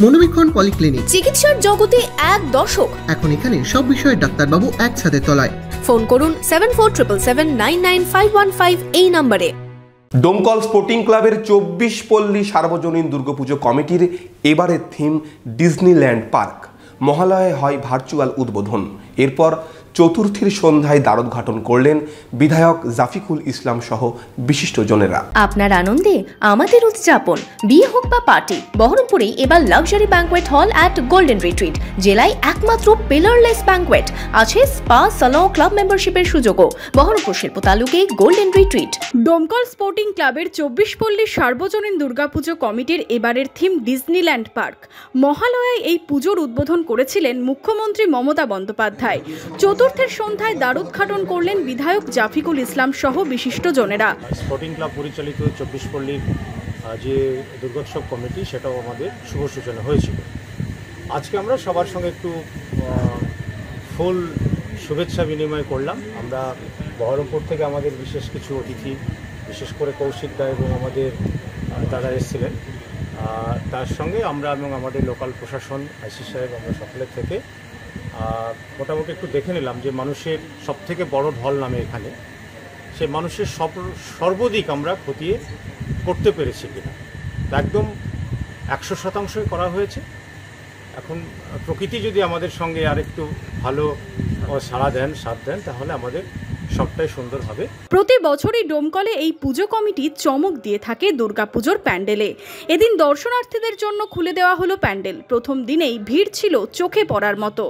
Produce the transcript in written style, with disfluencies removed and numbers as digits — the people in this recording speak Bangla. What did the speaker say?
মনোবীক্ষণ পলিক্লিনিক, চিকিৎসার জগতে এক দশক। এখন এখানে সব বিষয়ে ডাক্তারবাবু একসাথে তলায়। ফোন করুন 7477999515 এই নম্বরে। ডোমকল স্পোর্টিং ক্লাবের 24 পল্লী সার্বজনীন দুর্গাপুজো কমিটির এবারের থিম ডিজনিল্যান্ড পার্ক। মহালয়ায় হয় ভার্চুয়াল উদ্বোধন, এরপর চতুর্থীর সন্ধ্যায় দ্বারোদ্ঘাটন করলেন বিধায়ক জাফিকুল ইসলাম সহ বিশিষ্টজনেরা। আপনার আনন্দে আমাদের উদযাপন। বিয়ে হোক বা পার্টি, বহরমপুরে এবার luxury banquet hall at golden retreat. জেলায় একমাত্র পিলারলেস ব্যাংকোয়েট, আছে স্পা, সালন, ক্লাব মেম্বারশিপের সুযোগও। বহরমপুর শিল্প তালুকে গোল্ডেন রিট্রিট। ডোমকল স্পোর্টিং ক্লাবের 24 পল্লী সার্বজনীন দুর্গাপুজো কমিটির এবারের থিম ডিজনিল্যান্ড পার্ক। মহালয়ায় এই পুজোর উদ্বোধন করেছিলেন মুখ্যমন্ত্রী মমতা বন্দ্যোপাধ্যায়। চতুর্থের সন্ধ্যায় দ্বারোদ্ঘাটন করলেন বিধায়ক জাফিকুল ইসলাম সহ বিশিষ্টজনেরা। স্পোর্টিং ক্লাব পরিচালিত 24 পল্লীর যে দুর্গোৎসব কমিটি, সেটাও আমাদের শুভ সূচনা হয়েছিল। আজকে আমরা সবার সঙ্গে একটু ফুল শুভেচ্ছা বিনিময় করলাম। আমরা বহরমপুর থেকে আমাদের বিশেষ কিছু অতিথি, বিশেষ করে কৌশিক দা এবং আমাদের দাদা এসেছিলেন। তার সঙ্গে আমরা এবং আমাদের লোকাল প্রশাসন, আইসি সাহেব, আমরা সকলের থেকে মোটামুটি একটু দেখে নিলাম যে মানুষের সবথেকে বড় ঢল নামে এখানে, সে মানুষের সর্বদিক আমরা খতিয়ে করতে পেরেছি কিনা। একদম 100% করা হয়েছে। এখন প্রকৃতি যদি আমাদের সঙ্গে আরেকটু ভালো সাড়া দেন, সাথ দেন, তাহলে আমাদের সবটাই সুন্দর হবে। প্রতি বছরই ডোমকলে এই পুজো কমিটি চমক দিয়ে থাকে দুর্গাপুজোর প্যান্ডেলে। এদিন দর্শনার্থীদের জন্য খুলে দেওয়া হলো প্যান্ডেল। প্রথম দিনেই ভিড় ছিল চোখে পড়ার মতো।